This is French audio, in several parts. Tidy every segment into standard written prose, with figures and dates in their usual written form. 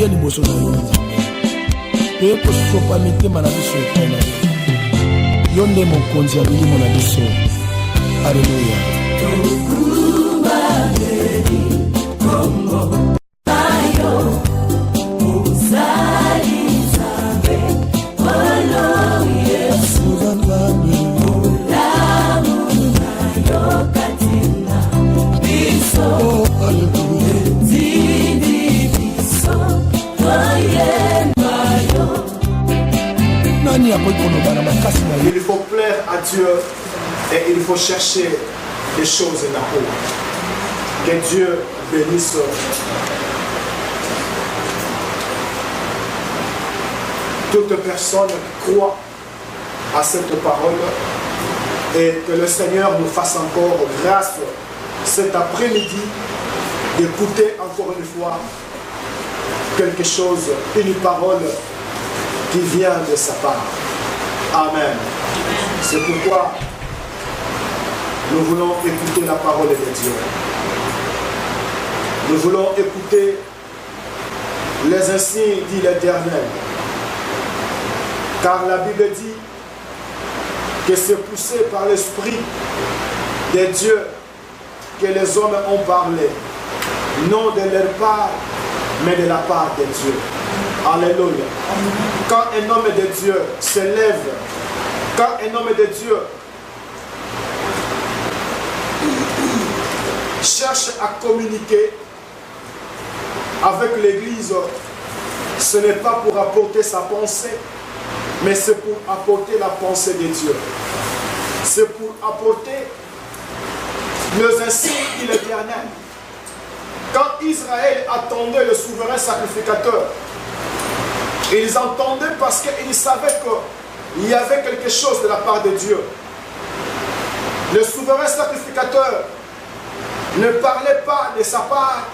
toya liboso na yo toye kosopa mitema na biso epai na yo yo nde mokonzi ya milimo na biso. Alleluya. Il faut plaire à Dieu et il faut chercher des choses là-haut. Que Dieu bénisse toute personne qui croit à cette parole et que le Seigneur nous fasse encore grâce cet après-midi d'écouter encore une fois quelque chose, une parole qui vient de sa part. Amen. C'est pourquoi nous voulons écouter la parole de Dieu. Nous voulons écouter les insignes dit l'Éternel. Car la Bible dit que c'est poussé par l'Esprit de Dieu que les hommes ont parlé. Non de leur part, mais de la part de Dieu. Alléluia. Quand un homme de Dieu se lève, quand un homme de Dieu cherche à communiquer avec l'Église, ce n'est pas pour apporter sa pensée, mais c'est pour apporter la pensée de Dieu. C'est pour apporter les insignes de l'Éternel. Quand Israël attendait le souverain sacrificateur, ils entendaient parce qu'ils savaient qu'il y avait quelque chose de la part de Dieu. Le souverain sacrificateur ne parlait pas de sa part,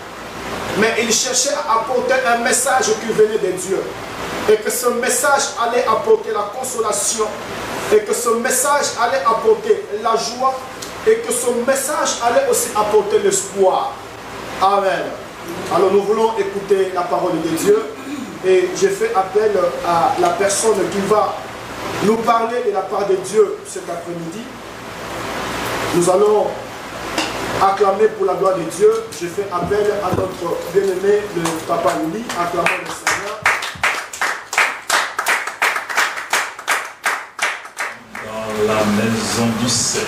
mais il cherchait à apporter un message qui venait de Dieu. Et que ce message allait apporter la consolation, et que ce message allait apporter la joie, et que ce message allait aussi apporter l'espoir. Amen. Alors nous voulons écouter la parole de Dieu. Et je fais appel à la personne qui va nous parler de la part de Dieu cet après-midi. Nous allons acclamer pour la gloire de Dieu. Je fais appel à notre bien-aimé, le Papa Louis. Acclamons le Seigneur. Dans la maison du Seigneur.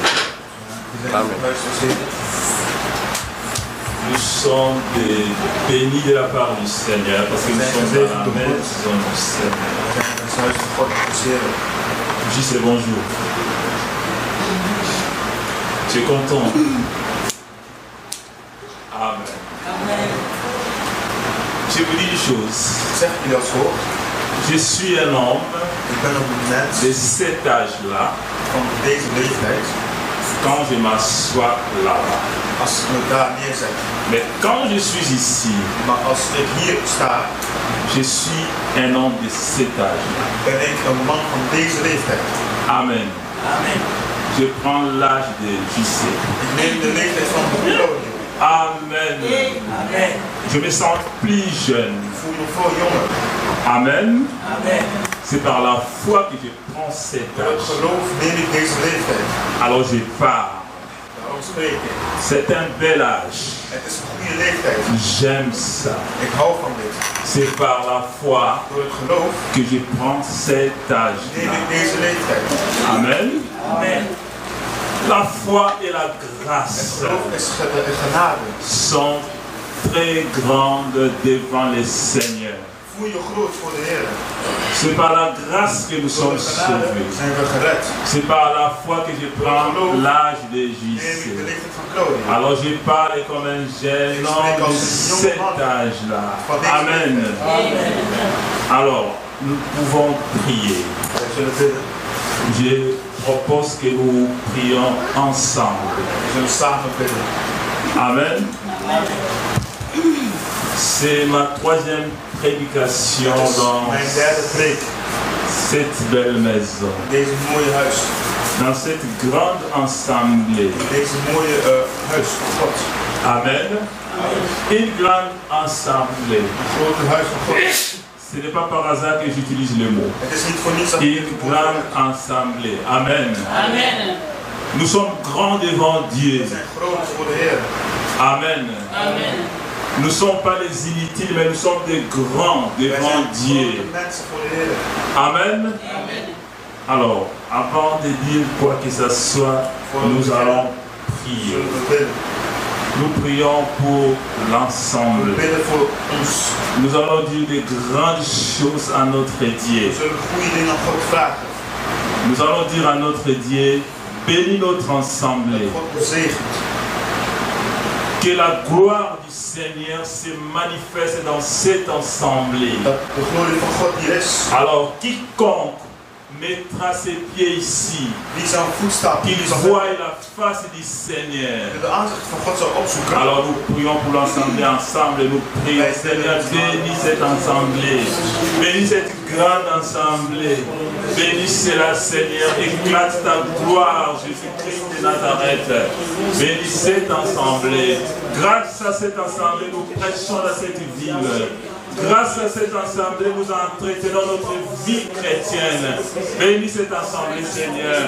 Nous sommes des bénis de la part du Seigneur parce que nous sommes dans la maison du Seigneur. Je dis bonjour. Tu es content? Amen. Je vous dis une chose. Je suis un homme de cet âge-là. Quand je m'assois là-bas. Mais quand je suis ici, je suis un homme de cet âge. Amen. Je prends l'âge de JC. Amen. Je me sens plus jeune. Amen. C'est par la foi que je prends cet âge. Alors je pars. C'est un bel âge. J'aime ça. C'est par la foi que je prends cet âge-là. Amen. La foi et la grâce sont très grandes devant le Seigneur. C'est par la grâce que nous sommes sauvés. C'est par la foi que je prends l'âge de JC. Alors je parle comme un jeune homme de cet âge-là. Amen. Alors, nous pouvons prier. Je propose que nous prions ensemble. Amen. C'est ma troisième prédication dans cette belle maison, dans cette grande assemblée. Amen. Une grande assemblée. Ce n'est pas par hasard que j'utilise le mot. Une grande assemblée. Amen. Amen. Nous sommes grands devant Dieu. Amen. Amen. Nous ne sommes pas les inutiles, mais nous sommes des grands devant Dieu. Amen. Alors, avant de dire quoi que ce soit, nous allons prier. Nous prions pour l'ensemble. Nous allons dire des grandes choses à notre Dieu. Nous allons dire à notre Dieu, bénis notre ensemble. Que la gloire du Seigneur se manifeste dans cette assemblée. Alors, quiconque mettra ses pieds ici, qu'il voie la face du Seigneur. Alors nous prions pour l'assemblée ensemble. Nous prions, Seigneur, bénis cette assemblée. Bénis cette grande assemblée. Bénis-la, Seigneur. Éclate ta gloire, Jésus-Christ de Nazareth. Bénis cette assemblée. Grâce à cette assemblée, nous prêchons dans cette ville. Grâce à cette assemblée, nous entretenons notre vie chrétienne. Bénis cette assemblée, Seigneur.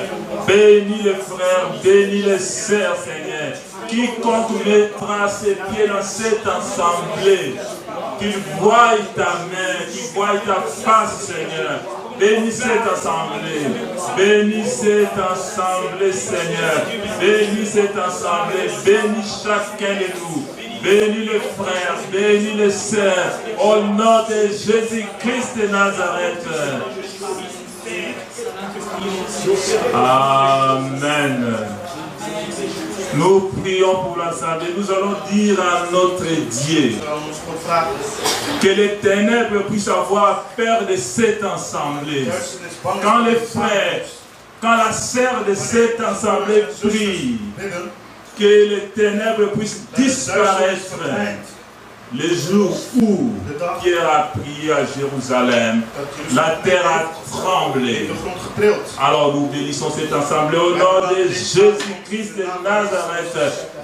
Bénis les frères, bénis les sœurs, Seigneur. Quiconque mettra ses pieds dans cette assemblée, qu'il voie ta main, qu'il voie ta face, Seigneur. Bénis cette assemblée. Bénis cette assemblée, Seigneur. Bénis cette assemblée. Bénis chacun de nous. Bénis les frères, bénis les sœurs, au nom de Jésus-Christ de Nazareth. Amen. Nous prions pour l'assemblée. Nous allons dire à notre Dieu que les ténèbres puissent avoir peur de cette assemblée. Quand les frères, quand la sœur de cette assemblée prie, que les ténèbres puissent disparaître. Le jour où Pierre a prié à Jérusalem, la terre a tremblé. Alors nous bénissons cette assemblée au nom de Jésus-Christ de Nazareth.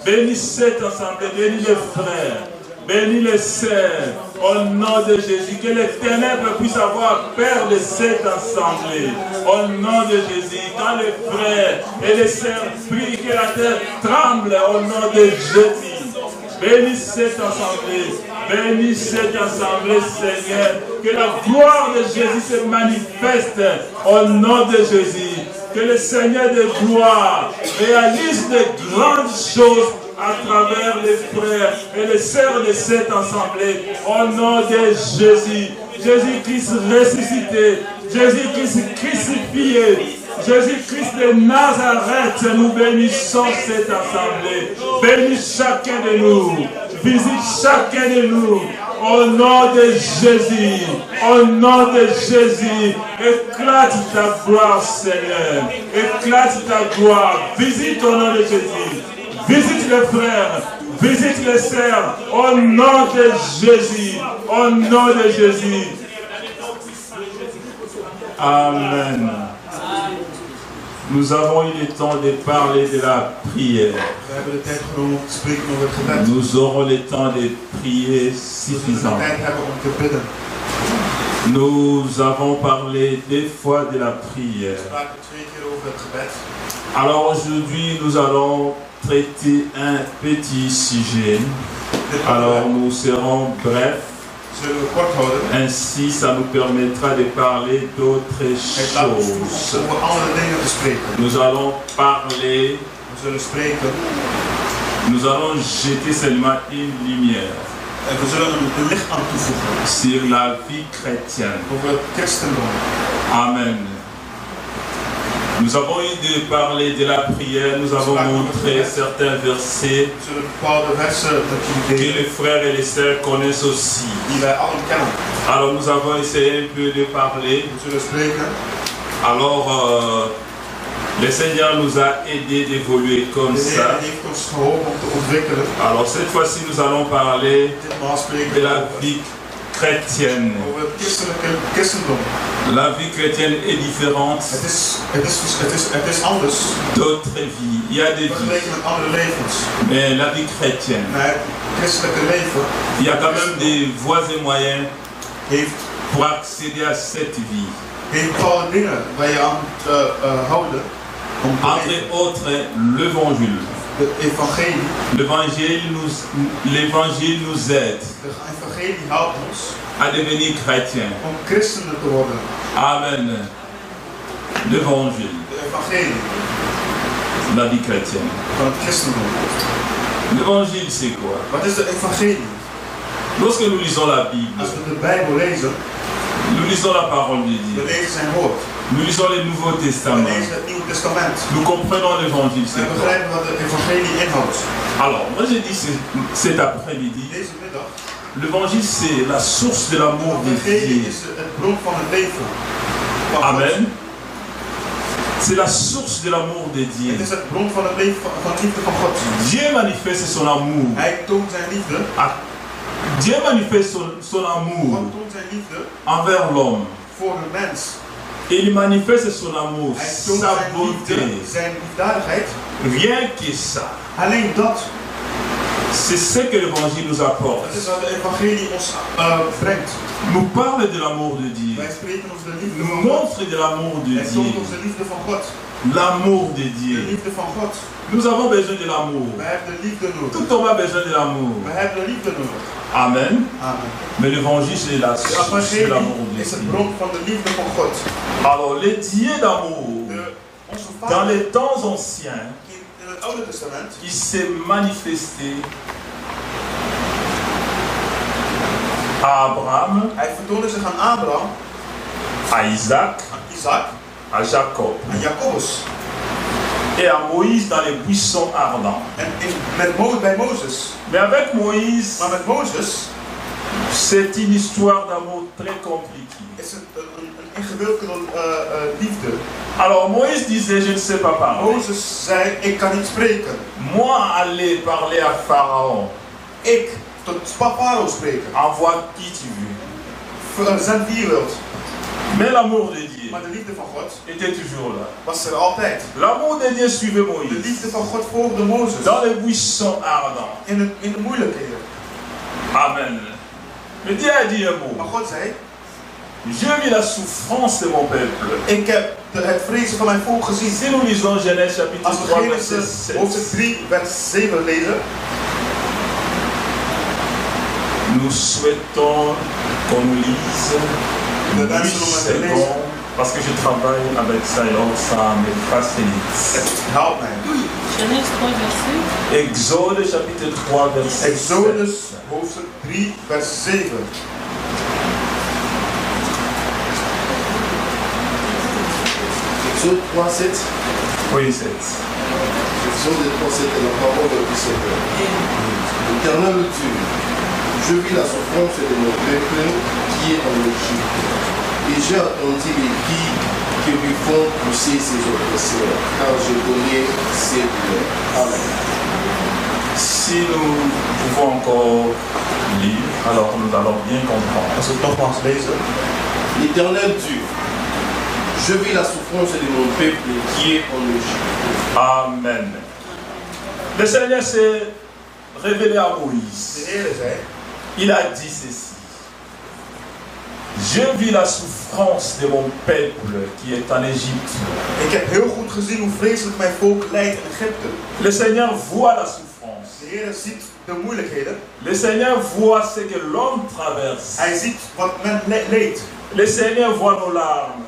Bénis cette assemblée, bénis les frères, bénis les sœurs, au nom de Jésus. Que les ténèbres puissent avoir peur de cette assemblée. Au nom de Jésus, quand les frères et les sœurs prient, que la terre tremble au nom de Jésus. Bénis cette assemblée, bénis cette assemblée, Seigneur. Que la gloire de Jésus se manifeste au nom de Jésus. Que le Seigneur de gloire réalise de grandes choses à travers les frères et les sœurs de cette assemblée. Au nom de Jésus. Jésus-Christ ressuscité, Jésus-Christ crucifié, Jésus-Christ de Nazareth, nous bénissons cette assemblée. Bénis chacun de nous, visite chacun de nous. Au nom de Jésus, au nom de Jésus, éclate ta gloire, Seigneur. Éclate ta gloire. Visite au nom de Jésus. Visite les frères, visite les sœurs, au nom de Jésus, au nom de Jésus. Amen. Nous avons eu le temps de parler de la prière. Nous aurons le temps de prier suffisamment. Nous avons parlé des fois de la prière. Alors aujourd'hui, nous allons traiter un petit sujet. Alors nous serons brefs. Ainsi, ça nous permettra de parler d'autres choses. Nous allons parler, nous allons jeter seulement une lumière sur la vie chrétienne. Amen. Nous avons eu de parler de la prière, nous avons montré certains versets que les frères et les sœurs connaissent aussi. Alors nous avons essayé un peu de parler. Alors le Seigneur nous a aidés d'évoluer comme ça. Alors cette fois-ci nous allons parler de la vie chrétienne. La vie chrétienne est différente d'autres vies. Il y a des vies. Mais la vie chrétienne, il y a quand même des voies et moyens pour accéder à cette vie. Entre autres, l'évangile. L'évangile nous aide à devenir chrétien. Amen. L'évangile. La vie chrétienne. L'évangile, c'est quoi? Lorsque nous lisons la Bible, nous lisons la parole de Dieu. Nous lisons le Nouveau Testament. Nous comprenons l'évangile, c'est quoi? Alors, moi j'ai dit cet après-midi, l'évangile c'est la source de l'amour de Dieu. Amen. C'est la source de l'amour de Dieu. Dieu manifeste son amour. Dieu manifeste son amour envers l'homme. Il manifeste son amour, sa bonté. Rien que ça. C'est ce que l'évangile nous apporte. Nous parle de l'amour de Dieu. Nous montre de l'amour de Dieu. L'amour de Dieu. Nous avons besoin de l'amour. Tout homme a besoin de l'amour. Amen. Mais l'évangile c'est la source de l'amour de Dieu. Alors le Dieu d'amour, dans les temps anciens, il s'est manifesté à Abraham, à Isaac, à Jacob et à Moïse dans les buissons ardents. Mais avec Moïse, c'est une histoire d'amour très compliquée. Alors Moïse disait, je ne sais pas parler. Moi aller parler à Pharaon. Envoie qui tu veux. Mais l'amour de Dieu était toujours là. L'amour de Dieu suivait Moïse. Dans les buissons ardents. Amen. Mais Dieu a dit un mot. J'ai vu la souffrance de mon peuple. Si nous lisons Genèse chapitre 3 verset 7. Nous souhaitons qu'on nous lise 8 secondes parce que je travaille avec ça et donc ça me facilite. Genèse 3 verset. Exode chapitre 3 verset 7. Exode 3, 7. Oui, 7. Exode 3, 7 est la parole du Seigneur. L'Éternel Dieu, je vis la souffrance de mon peuple qui est en Égypte. Et j'ai entendu les cris qui lui font pousser ses oppresseurs, car je connais ses douleurs. Amen. Si nous pouvons encore lire, alors nous allons bien comprendre. L'Éternel Dieu, je vis la souffrance de mon peuple qui est en Égypte. Amen. Le Seigneur s'est révélé à Moïse. Il a dit ceci. Je vis la souffrance de mon peuple qui est en Égypte. Le Seigneur voit la souffrance. Le Seigneur voit ce que l'homme traverse. Le Seigneur voit nos larmes.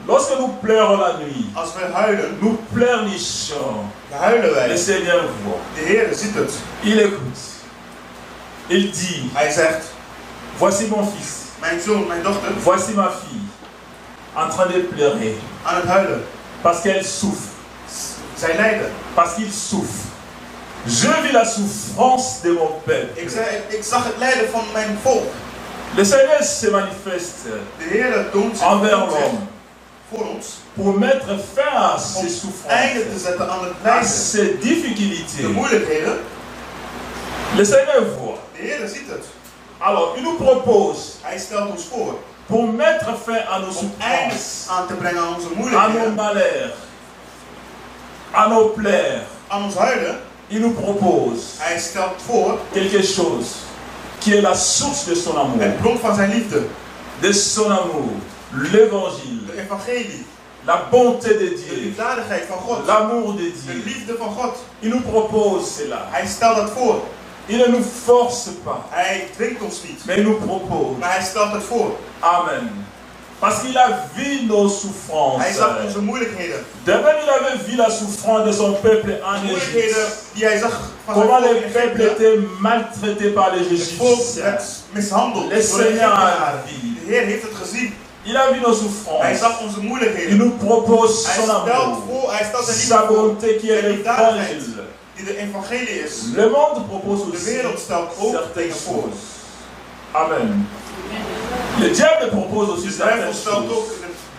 Lorsque nous pleurons la nuit, nous pleurnichons. Le Seigneur voit. Il écoute. Il dit, voici mon fils. Voici ma fille en train de pleurer. Parce qu'elle souffre. Parce qu'il souffre. Je vis la souffrance de mon peuple. Le Seigneur se manifeste envers l'homme pour mettre fin à ses souffrances, à ses difficultés. Le Seigneur voit. Alors, il nous propose, Hij stelt ons voor pour mettre fin à nos om einde souffrances, aan te brengen aan onze à nos moeilijkheden, malheurs, à nos plaies, aan ons huilen. il nous propose Hij stelt voor quelque chose qui est la source de son amour, het bron van zijn liefde, de son amour, l'évangile, de evangelie, la bonté de de Dieu, liefdadigheid van God, l'amour de de Dieu. liefde van God. Il nous propose cela. Hij stelt dat voor. Il ne nous force pas, Hij dwingt ons niet, mais il nous propose. maar hij stelt het voor. Amen. Parce qu'il a vu nos souffrances. Hij zag onze moeilijkheden. De même, il avait vu la souffrance de son peuple en Moeilijkheden Égypte. die hij zag van zijn Comment volk les in peuples Egypte. étaient maltraités par les Het volk Égyptiens. werd mishandeld Le door de Seigneur a Egyptenaren. vu. De Heer heeft het gezien. Il a vu nos Hij souffrances. zag onze Il moeilijkheden. nous propose Hij son stelt amour, voor, hij stelt zijn sa liefde voor. bonté qui est Zijn liefdadigheid l'évangile. die de evangelie is. Le monde propose De aussi wereld stelt ook certaines dingen voor. choses. Amen. Le diable propose aussi De duivel certaines stelt choses. ook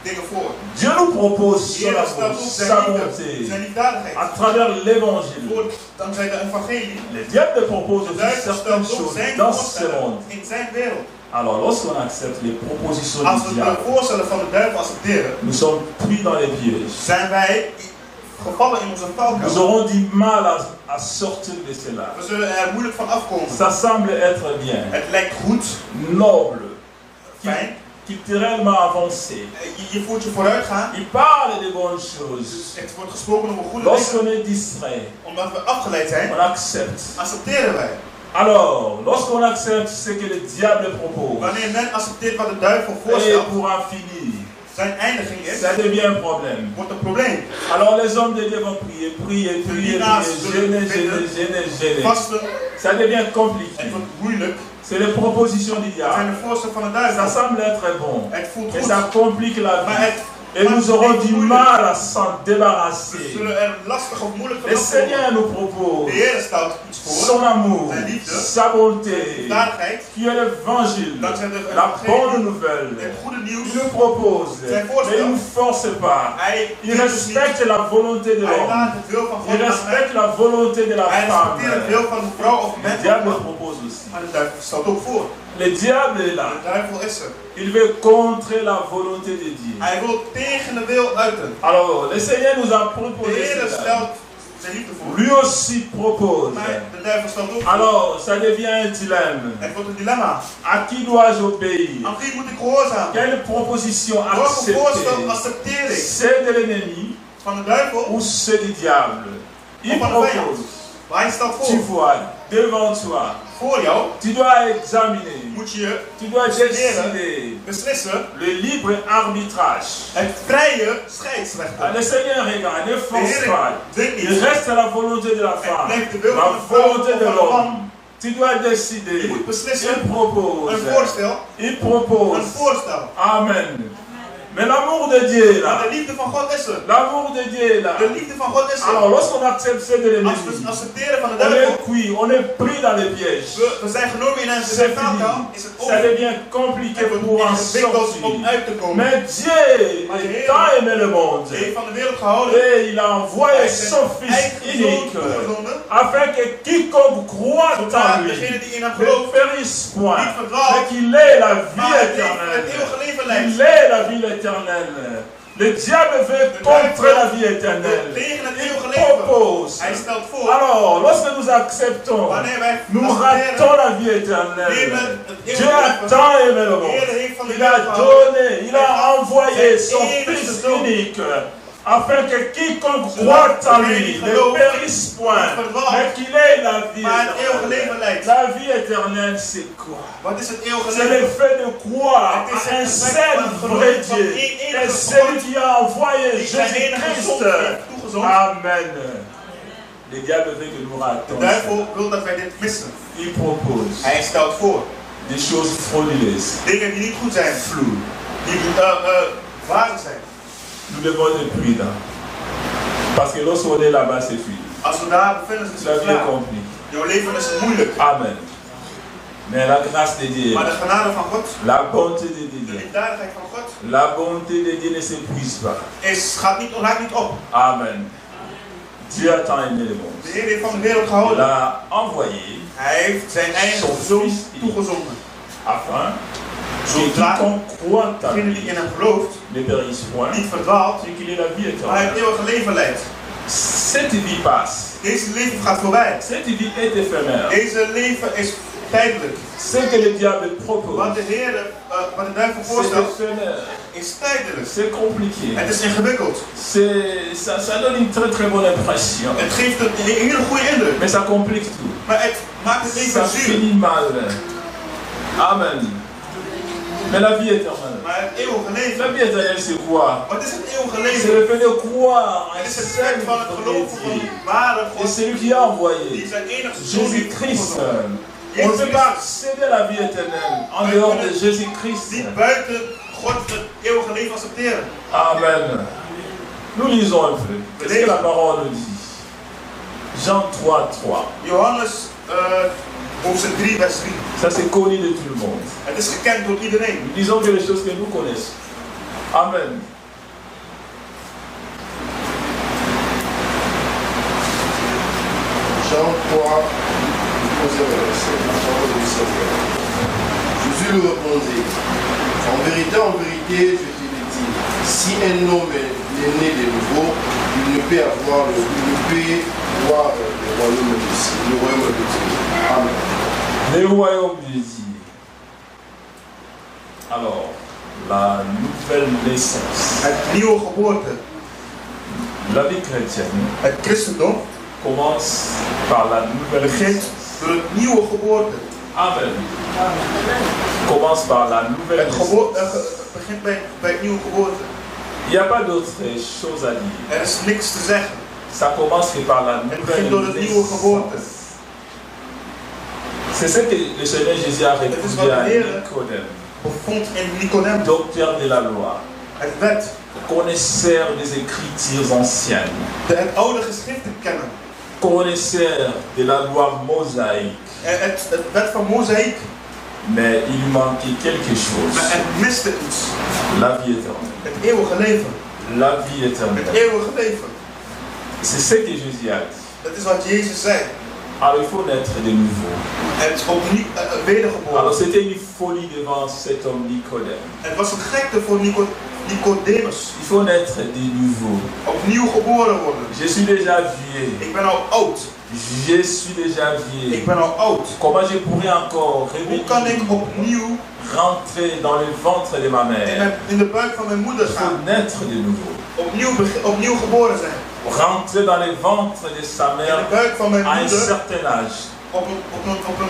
dingen voor. Dieu nous propose De son Heer amour, stelt ook sa zijn liefde, bonté, zijn liefdadigheid. à travers l'évangile. Voor dankzij de evangelie. Le diable propose De aussi duivel certaines stelt ook choses zijn dans ce voorstellen monde. in zijn wereld. Alors, lorsqu'on accepte les propositions Als du we diable, de voorstellen van de duivel accepteren, nous sommes pris dans les pièges. zijn wij gevallen in onze Nous valkuil. aurons du mal à sortir de cela. We zullen er moeilijk van afkomen. Ça semble être bien, Het lijkt goed, noble, fijn. culturellement avancé. Je voelt je vooruit gaan. Il parle de bonnes choses. Het wordt gesproken over goede dingen. Lorsqu'on est distrait, Omdat we afgeleid zijn, on accepte. accepteren wij. Alors, lorsqu'on accepte ce que le diable propose, Wanneer men accepteert wat de duivel et voorstelt, pour en finir, zijn eindiging is, ça devient un problème. wordt een probleem. Alors les hommes de Dieu vont prier, prier, prier, prier, gêner. Vasten, Ça devient het compliqué. wordt moeilijk. C'est les propositions du Het zijn diable. de voorstellen van de Ça duivel. semble être bon, Het voelt mais goed, ça complique la maar vie. het Et nous aurons du mal à s'en we débarrasser. zullen er lastig of moeilijk van Le afkomen. Seigneur nous De propose Heer stelt iets voor, son amour, zijn liefde, sa bonté, liefdadigheid, qui est l'évangile, dankzij de la evangelie, bonne nouvelle. het goede nieuws. Il nous propose, Zijn mais voorstel. il ne nous force pas. Hij Il respecte la volonté de Hij l'homme. laat het wil van Il God aan. respecte la volonté de la Hij femme. respecteert het wil van de vrouw of Le man. diable propose aussi. Maar de duivel stelt ook voor. Le diable est là. De duivel is er. Il veut contrer la volonté de Dieu. Hij wil tegen de wil uiten. Alors, le Seigneur nous a De proposé Heer cela. stelt zijn liefde voor. Lui aussi propose. Maar de duivel stelt ook voor. Alors, ça devient un dilemme. Het wordt een dilemma. À qui dois-je obéir? Aan wie moet ik gehoorzamen? Quelle proposition Welke voorstel accepter? accepteer ik? Celle de l'ennemi Van de duivel ou celle du diable? Il of van de vijand? propose. Maar hij stelt Tu voor. vois, devant toi, Voor jou tu dois examiner, moet je tu dois Studeren. décider beslissen le libre arbitrage. het vrije scheidsrechter. Le Seigneur regarde, ne De force Heer pas. dwingt Il niet. reste la volonté de la Het femme, blijft de wil la van de vrouw of volonté de van de l'homme. man. Tu dois Je décider. moet beslissen. Il propose. Een voorstel. Il propose. Een voorstel. Amen. Mais l'amour de Dieu est Maar là. de liefde van God is er. L'amour de Dieu est là. De liefde van God is Alors, er. lorsqu'on accepte ce de Als l'ennemi, we accepteren van de on duivel, est cuit, on est pris dans les pièges. we zijn genomen in een C'est valkuil, fini. is het Ça over. devient compliqué Het wordt pour en ingewikkeld om sortir. uit te komen. Mais Dieu a tant aimé le Hij monde. heeft van de wereld gehouden. Et il a envoyé Hij heeft son zijn Fils eigen zoon unique toegezonden. afin que quiconque croit Zodat en lui degene die in hem ne gelooft périsse point, niet verdwaalt, mais qu'il ait la vie maar het éternelle. eeuwige leven leidt. Il ait la vie éternelle. Le diable veut contrer la vie éternelle. Tegen het eeuwige Il leven. propose. Hij stelt voor. Alors, lorsque nous acceptons, Wanneer wij nous accepteren, ratons la vie éternelle. nemen het Dieu eeuwige a leven. tant aimé le De monde. Heer heeft van de Il a wereld gehouden. donné, il a envoyé son Zijn Fils enige zoon. unique, afin que quiconque croit en lui ne périsse point, mais qu'il ait la vie Maar het eeuwige leven éternelle. leidt. La vie éternelle, c'est quoi? Wat is het eeuwige C'est le leven? fait de croire Het is à un het seul feit van vrai geloof van Dieu, één et enige celui God qui a envoyé die zijn enige zoon Jésus-Christ. heeft toegezonden. Amen. Le diable veut que nous De ratons. duivel wil dat wij dit missen. Il propose Hij stelt voor des choses frauduleuses, dingen die niet goed zijn, floues. die waar zijn. Nous devons être prudents. Parce que lorsqu'on est là-bas, c'est fini. Als we daar bevinden, is La het vie est klaar. compliquée. Jouw leven is moeilijk. Amen. Mais la grâce de Dieu, Maar de genade van God, la bonté de de Dieu, liefdadigheid van God, la bonté de Dieu ne s'épuise pas. raakt niet op. Amen. Dieu a tant aimé le monde. De Heer heeft van de wereld Il gehouden. a envoyé Hij heeft zijn eigen Son zoon fils toegezonden. Afin que quiconque croit à degene lui die in hem gelooft, ne périsse point, niet verdwaalt, et qu'il ait la vie maar het éternelle. eeuwige leven leidt. Cette vie passe. Deze leven gaat voorbij. Cette vie est éphémère. Deze leven is tijdelijk. Ce que le diable propose, Wat de duivel c'est voorstelt, éphémère. is tijdelijk. C'est compliqué. Het is ingewikkeld. Ça donne une très très bonne impression. Het geeft een hele goede indruk. Mais ça complique tout. Maar het maakt het Ça leven zuur. finit mal. Amen. Mais la vie éternelle. Maar het eeuwige leven. La vie éternelle, c'est quoi? Wat is het eeuwige C'est le leven? fait de croire en Het is het celle feit van het geloven van qui de ware et God. c'est lui qui a Die envoyé zijn enige zoon heeft Jésus-Christ. toegezonden. On ne peut pas accéder à la vie éternelle en dehors de Jésus-Christ. Die buiten God het eeuwige leven accepteren. Amen. Nous lisons un peu. Qu'est-ce que la parole nous dit? Jean 3, 3. Johannes hoofdstuk 3 vers 3. Ça c'est connu de tout le monde. Het is gekend door iedereen. Nous disons que les choses que nous connaissons. Amen. Jean 3, verset, la parole du Seigneur. Jésus lui répondit, en vérité, je te le dis, si un homme est né de nouveau, il ne peut voir le royaume de Dieu. Amen. Le royaume de Dieu. Alors, la nouvelle naissance. Het nieuwe geboorte. La vie chrétienne Het christendom commence par la nouvelle begint naissance. door het nieuwe geboorte. Amen. Commence par la nouvelle Het naissance. begint bij het nieuwe geboorte. Il n'y a pas d'autre chose à dire. Er is niks te zeggen. Ça commence que par la Het begint door het nieuwe geboorte. naissance. C'est ce que le Seigneur Jésus a répondu à Nicodème, Bevond in Nicodem, docteur de la loi, het wet, connaisseur des écritures anciennes, het oude geschriften kennen. connaisseur de la loi mosaïque. Het wet van Mozaïek. Mais il lui manquait quelque chose. Maar het miste iets. La vie éternelle. Het eeuwige leven. La vie Het éternelle. eeuwige leven. C'est ce que Jésus a dit. Dat is wat Jezus zei. Alors il faut naître de nouveau. Het opnieuw wedergeboren. Alors c'était une folie devant cet homme Nicodème. Het was een gekte voor Nicodemus. Il faut naître de nouveau. Opnieuw geboren worden. Je suis déjà vieux. Ik ben al oud. Je suis déjà vieux. Ik ben al oud. Comment je pourrais encore Hoe kan ik opnieuw rentrer dans le ventre de ma mère? in de buik van mijn moeder Il faut gaan? naître de nouveau. Opnieuw geboren zijn. Rentrer dans le ventre de sa In mère de buik van mijn à un moeder certain âge.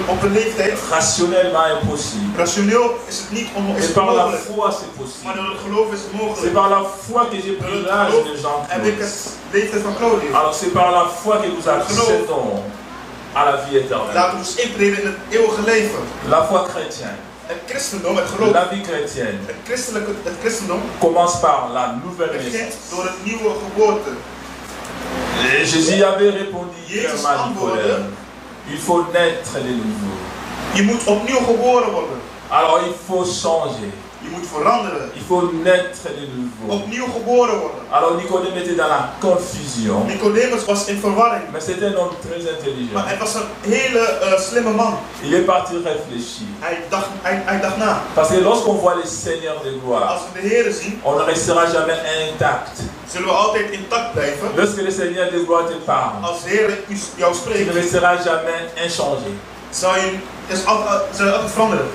op een leeftijd. Rationnellement impossible. Rationeel is het niet Et par la mogelijk. foi, c'est Maar possible. door het geloof is het C'est mogelijk. par la foi que j'ai pris l'âge de heb ik Jean-Claude. het leeftijd van Claudius. Alors c'est par la foi que nous accédons à la vie éternelle. Laten we dus intreden in het eeuwige leven. La foi chrétienne, Het christendom, het geloof, la vie chrétienne het christendom commence par la nouvelle begint naissance. door het nieuwe geboorte. Et Jésus avait répondu Jésus clairement à Nicodème, il faut naître de nouveau. Je moet opnieuw geboren worden. Alors il faut changer. Je moet veranderen. Il faut naître de nouveau. Opnieuw geboren worden. Alors Nicodème était dans la confusion. Nicodemus was in verwarring. Mais c'était un homme très intelligent. Maar het was een hele slimme man. Il est parti réfléchir. Hij dacht na. Parce que lorsqu'on voit le Seigneur de gloire, Als we de Heer zien, on ne restera jamais intact. zullen we altijd intact blijven. Lorsque le Seigneur de gloire te parle, Als de Heer jou tu ne spreekt, resteras jamais inchangé. zal je altijd veranderen.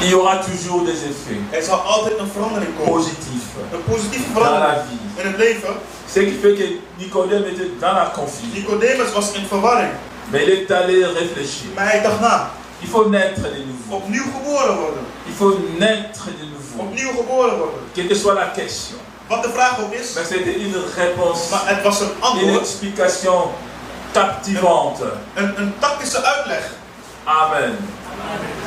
Il y aura toujours des effets Er zal altijd een verandering komen. positifs Een positieve dans verandering la vie. in het leven. Ce qui fait que Nicodème était dans la confusion. Nicodemus was in verwarring. Mais il est allé réfléchir. Maar hij dacht na. Il faut naître de nouveau. Opnieuw geboren worden. Il faut naître de nouveau. Opnieuw geboren worden. Quelle que soit la question. Wat de vraag ook is. Mais c'était une réponse, Maar het was een une antwoord. explication captivante. Een tactische uitleg. Amen.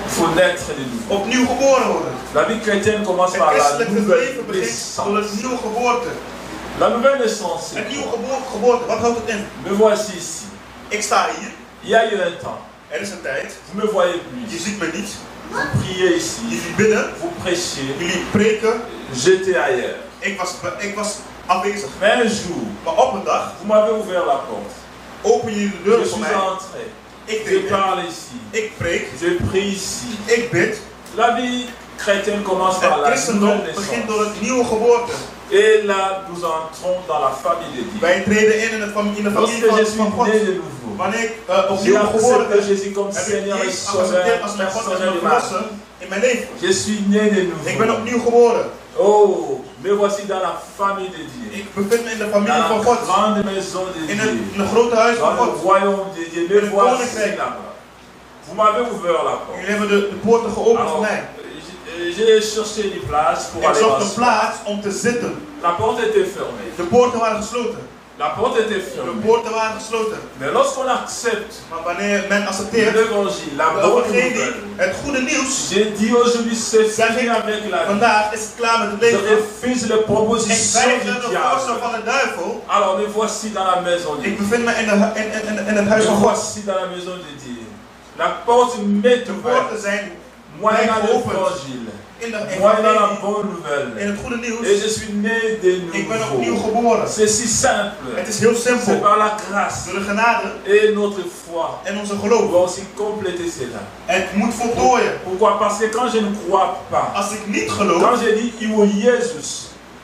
Il faut naître de nouveau. Opnieuw geboren worden. La vie chrétienne commence Het par la christelijke nouvelle leven begint door naissance. het nieuwe geboorte. La nouvelle naissance, c'est Het nieuwe quoi? geboorte, wat houdt het in? Me voici ici. Ik sta hier. Il y a eu un temps. Er is een tijd. Vous me voyez Je plus. ziet me niet. Vous priez ici. Jullie bidden. Vous prêchez. Jullie preken. J'étais ailleurs. Ik was afwezig. Mais un jour, Maar op een dag vous m'avez ouvert la porte. open jullie de Je deur voor suis mij. entré. Ik Je treed in. parle ici. Ik preek. Je prie ici. Ik bid. La vie chrétienne commence par la nouvelle begint door naissance. het nieuwe geboorte. Et là, nous entrons dans la famille de Dieu. Wij treden in de familie Lorsque je suis van God. né de nouveau, Wanneer ik j'ai opnieuw geboren accepté ben, Jésus comme heb ik Seigneur et Jezus Sauveur geaccepteerd als mijn God en personnel mijn de ma vie. verlosser in mijn leven. Je suis né de Ik ben nouveau. opnieuw geboren. Oh, me voici dans la famille de Dieu. Ik bevind me in de familie Dans van la God. grande maison de In Dieu. een grote huis van Dans le God. royaume de Dieu. Me le voici koninkrijk. là-bas. Vous m'avez ouvert la porte. Jullie hebben de poorten geopend voor Alors, mij. j'ai cherché une place pour Ik aller zocht een m'asseoir. plaats om te zitten. La porte était fermée. De poorten waren gesloten. La porte était De fermée. poorten waren gesloten. Mais lorsqu'on accepte Maar wanneer men accepteert l'évangile, la de bonne evangelie, nouvelle, het goede nieuws, j'ai dit aujourd'hui c'est fini avec la vie. vandaag is het klaar met het Je leven. refuse les Ik propositions weiger du de diable. voorstel van de duivel. Alors me voici dans la maison de Ik Dieu. bevind me in het huis Me van God. voici dans la maison de Dieu. La porte m'est De ouverte. poorten zijn Moyennant geopend. l'évangile. In de Moyennant la evangelie, bonne in nouvelle. het goede nieuws. Et je suis né de Ik ben opnieuw nouveau. geboren. C'est si simple. Het is heel C'est simpel. par la grâce Door de genade et notre foi. en onze Nous geloof. devons aussi compléter cela. Het moet voltooien. Pourquoi? Parce que quand je ne crois pas, Als ik niet geloof, quand je dis Iwo Jésus,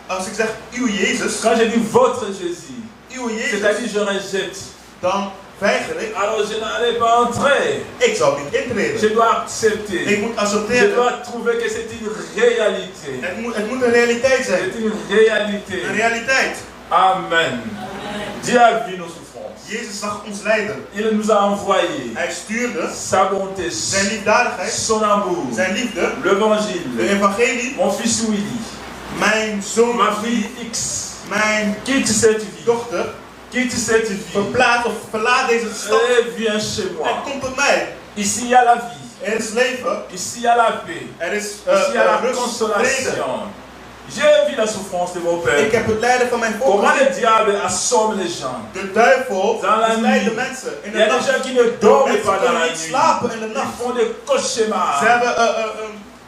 als ik zeg uw Jezus, quand je dis votre Jésus, uw Jezus, c'est-à-dire je rejette, dan weiger ik. alors je n'allais pas entrer. Ik zal niet intreden. Je dois accepter. Ik moet Je accepteren. dois trouver que c'est une réalité. Het moet een realiteit zijn. C'est une réalité. Een realiteit. Amen. Dieu a vu nos souffrances. Jezus zag ons lijden. Il nous a envoyé Hij stuurde sa bonté, zijn liefdadigheid, son amour, zijn liefde, de l'évangile. evangelie. Mon fils Willy, Mijn zoon, ma fille X, mijn quitte cette vie. dochter, Quitte cette vie. verlaat deze stad Et viens chez en moi. komt tot mij. Ici il y a la vie. Er is leven, Ici il y a la paix. er is Ici il y a la rust, vrede. consolation. J'ai vu la souffrance de mon Ik père. heb het lijden van mijn Comment volk. le diable assomme les gens. De duivel Dans la misleidt de nuit. mensen in Il de y a des nacht. gens qui ne dorment Mensen pas dans kunnen la niet nuit. slapen in de Ils nacht. font des cauchemars. Ze hebben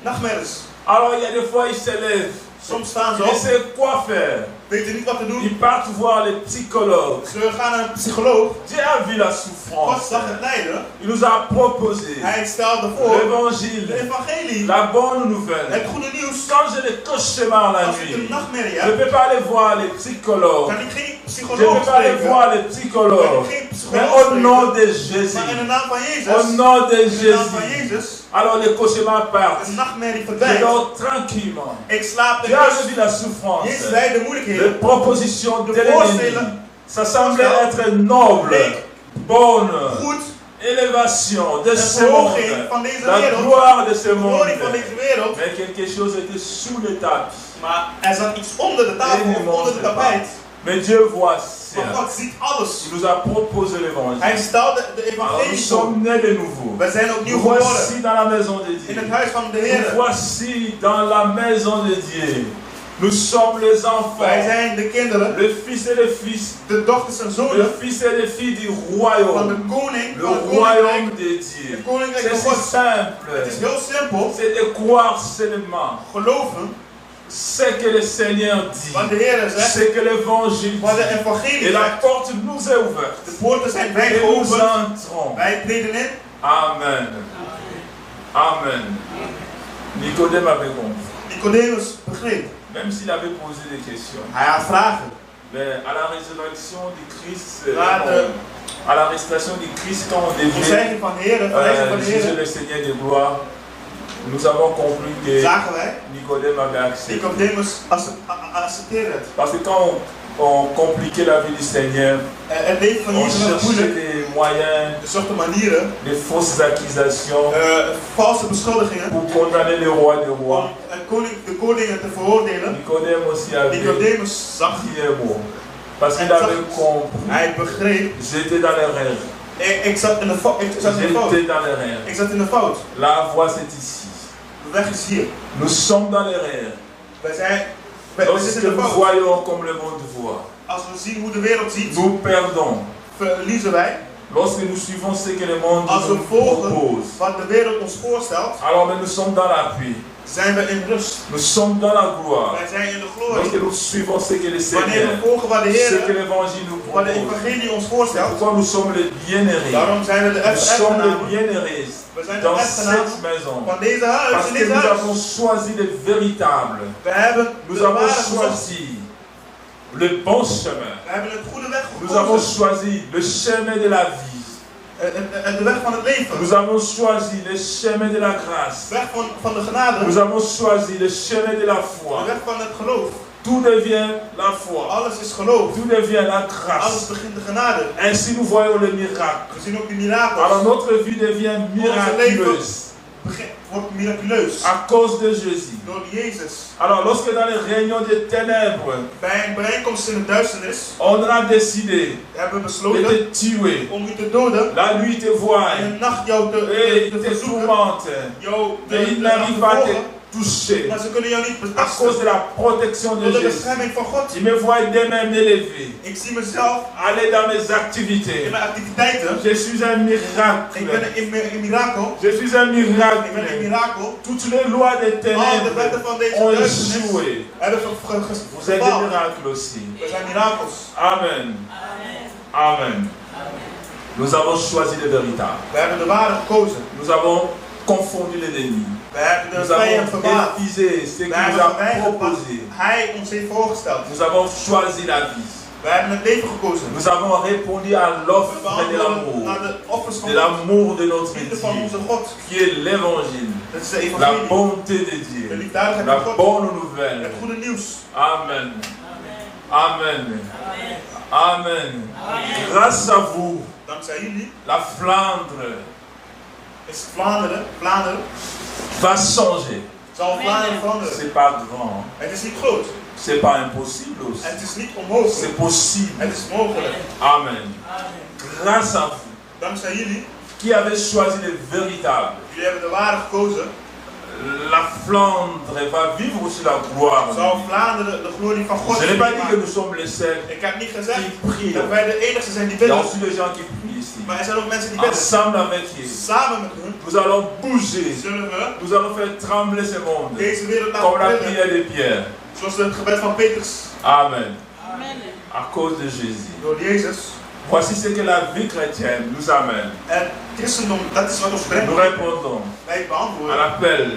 nachtmerries. Alors il y a des fois ils se lèvent. Soms staan ze Ils op, savent quoi faire. weten niet wat te doen. Ils partent voir les psychologues. Ze gaan naar een psycholoog. Dieu a vu la God souffrance. zag het lijden. Il nous a proposé Hij stelde voor de l'évangile, evangelie. la bonne nouvelle. Het goede nieuws. Quand j'ai des cauchemars la Als ik een nuit, nachtmerrie je ne heb, peux pas aller voir les psychologues. kan ik geen Je ne psycholoog peux pas aller spreken. voir les Kan ik psychologues. geen Mais psycholoog au nom spreken. de Jésus, Maar in de naam van Jezus, au nom de in de naam van Jésus, Jezus, alors les cauchemars partent. de nachtmerrie Je verdwijnt. dors tranquillement. Ik slaap in Tu as rust. vu la souffrance. Jezus zei de Les moeilijkheden. propositions de De l'ennemi. voorstellen. Ça semblait être noble, bonne, Goed, élévation de de ce monde, verhoging van deze la wereld, gloire de ce de monde. glorie van deze wereld. Mais quelque chose était sous le tapis. Maar er zat iets onder de tafel, Et il ne of onder de montre tapijt. pas. Mais Dieu voit Maar cela. God ziet alles. Il nous a proposé Hij l'évangile. stelde de Alors nous evangelie voor. sommes nés de nouveau. We zijn opnieuw Nous geboren voici dans la maison de in Dieu. het huis van de Nous Heer. voici dans la maison de Dieu. Nous sommes les Wij enfants, zijn de kinderen, le fils et les fils, de dochters en le zonen fils et les filles du van de royaume, koning, le van het royaume koninkrijk. de Dieu. Het koninkrijk C'est van si God. simple. Het is heel simpel. C'est de croire seulement Geloven ce que le Seigneur dit, wat de Heer zegt, ce que l'évangile wat de dit. evangelie Et la zegt. porte nous est ouverte. De poorten zijn Et wijd nous geopend. entrons. Wij treden in. Amen. Amen. Nicodème avait compris. Nicodemus begreep. Même s'il avait posé des questions. Hij had vragen. Mais à la résurrection du Christ, Later, à l'arrestation du Christ, quand on devient opzegging van de Heer, verrijzing van de Jésus Heer, le Seigneur de gloire, nous avons compris que zagen wij Nicodème avait accepté. Nicodemus accepteerde het. Parce que quand on compliquait la vie du Seigneur, Het leven van on Jezus was cherchait moeilijk. des moyens, Er zochten manieren, des fausses accusations valse beschuldigingen, pour condamner le roi des om rois. de koningen te veroordelen. Nicodème aussi avait Nicodemus zag, dit un mot. Parce qu'il avait compris. hij begreep, J'étais dans l'erreur. ik zat in de fout. J'étais dans l'erreur. Ik zat in de fout. La voie c'est ici. De weg is hier. Nous sommes dans l'erreur. Wij zitten Lorsque in de nous fout. voyons comme le monde voit, Als we zien hoe de wereld ziet, nous perdons. verliezen wij. Lorsque nous suivons ce que le monde Als we nous volgen propose, wat de wereld ons voorstelt, alors mais nous sommes dans la paix. zijn we in rust. Nous sommes dans la gloire. Wij zijn in de Lorsque glorie. nous suivons ce que le Wanneer Seigneur, we volgen wat de ce que Heer, l'évangile nous wat de propose. evangelie ons voorstelt, Pourquoi nous sommes les bien-aimés. daarom zijn we de Nous sommes les erfgenamen. bien-aimés. We zijn dans de cette erfgenamen maison. van deze huis. Parce In que deze nous huis. avons choisi le véritable. We hebben Nous de avons ware gezocht. choisi le bon chemin. We hebben het goede weg Nous avons gekozen. choisi le chemin de la vie. De weg van het leven. Nous avons choisi le chemin de la grâce. De weg van de genade. Nous avons choisi le chemin de la foi. De weg van het geloof. Tout devient la foi. Alles is geloof. Tout devient la Alles grâce. begint de genade. Ainsi nous voyons le miracle. We zien ook de mirakels. Alors notre vie devient miraculeuse Wordt miraculeus. à cause de Jésus. Door Jezus. Alors lorsque dans les réunions des ténèbres, Bij een bijeenkomst in de duisternis on a décidé hebben we de besloten te tuer, om u te doden. la nuit te voit En de nacht jou et te te verzoeken. tourmente, Jou mais il te n'arrive pas à vervolgen. te toucher Maar ze kunnen jou niet à cause betasten. de la protection de Door de Jésus. bescherming van God. Il me voit des mains m'élever, Ik zie mezelf aller dans mes in activités. mijn activiteiten. Je suis un Ik miracle. ben een mirakel. Je suis un Ik ben een miracle. mirakel. Toutes les lois des Al de ténèbres wetten van deze ont duisternis échoué. hebben Vous êtes des gefaald. miracles aussi. We zijn mirakels. Amen. Amen. Nous avons choisi le véritable. We hebben de ware gekozen. Nous avons confondu l'ennemi. We hebben de Nous vijand avons verwaard. refusé ce qu'il We nous hebben a geweigerd wat proposé. hij ons heeft voorgesteld. Nous avons choisi la vie. We hebben het leven gekozen. Nous avons répondu à We l'offre de behandelen l'amour. naar de offers van De l'amour de notre liefde van onze Dieu. God. Qui est l'évangile. Dat is de La evangelie. bonté de De Dieu. liefdadigheid La van God. bonne nouvelle. Het goede nieuws. Amen. Amen. Amen. Grâce à vous, Dankzij jullie la Flandre is Vlaanderen va changer. zal Vlaanderen veranderen. C'est pas grand. Het is niet groot. C'est pas impossible aussi. Het is niet onmogelijk. C'est possible. Het is mogelijk. Amen. Grâce à vous, Dankzij jullie. qui avez choisi le véritable, Jullie hebben de ware gekozen. la Flandre va vivre aussi la gloire de Zal Dieu. Vlaanderen de glorie van God Je n'ai pas dit que meemaken. nous sommes les seuls Ik heb niet gezegd qui prient. dat wij de enigste zijn die Il y a bidden. aussi des gens qui prient ici. Maar er zijn ook mensen die bidden. Ensemble avec eux, Samen met hun nous allons bouger. zullen we Nous allons faire trembler ce monde. deze wereld Comme la laten bidden. prière de Pierre. Zoals het gebed van Petrus. Amen. À cause de Jésus. Door Jezus. Voici ce que la vie chrétienne nous amène. En christendom, dat is wat ons brengt. Nous répondons Wij à beantwoorden l'appel,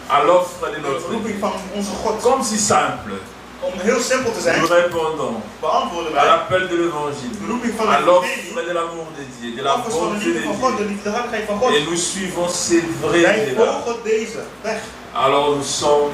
à l'offre de de notre roeping Dieu. van onze God. Comme si simple, Om heel simpel te zijn, nous répondons beantwoorden à wij l'appel de l'évangile, de roeping van à het l'offre evangelie. de l'amour de Dieu, de la Offers van de bonté liefde de van God, de Dieu. liefdadigheid van God. Et nous suivons ces vrais Wij débats. volgen deze weg. Alors nous sommes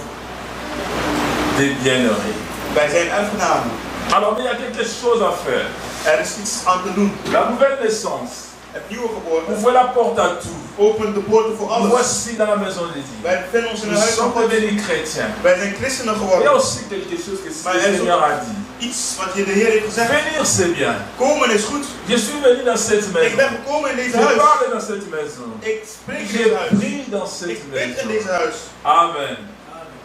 des bienheureux. Wij zijn erfgenamen. Alors il y a quelque chose à faire. Er is iets aan te doen. La nouvelle naissance Het nieuwe geboorte ouvre la porte à tout. opent de poorten voor alles. Voici dans la maison de Dieu. Wij bevinden ons in Nous een huis van sommes God. devenus chrétiens. Wij zijn christenen Il y a geworden. aussi quelque chose que Maar le er is Seigneur a ook dit. iets wat je de Heer heeft gezegd. Venir c'est bien. Komen is goed. Je suis venu dans cette Ik maison. ben gekomen in deze Je huis. parle dans cette maison. Ik spreek in J'ai deze huis. pris dans cette Ik bid in deze maison. huis. Amen.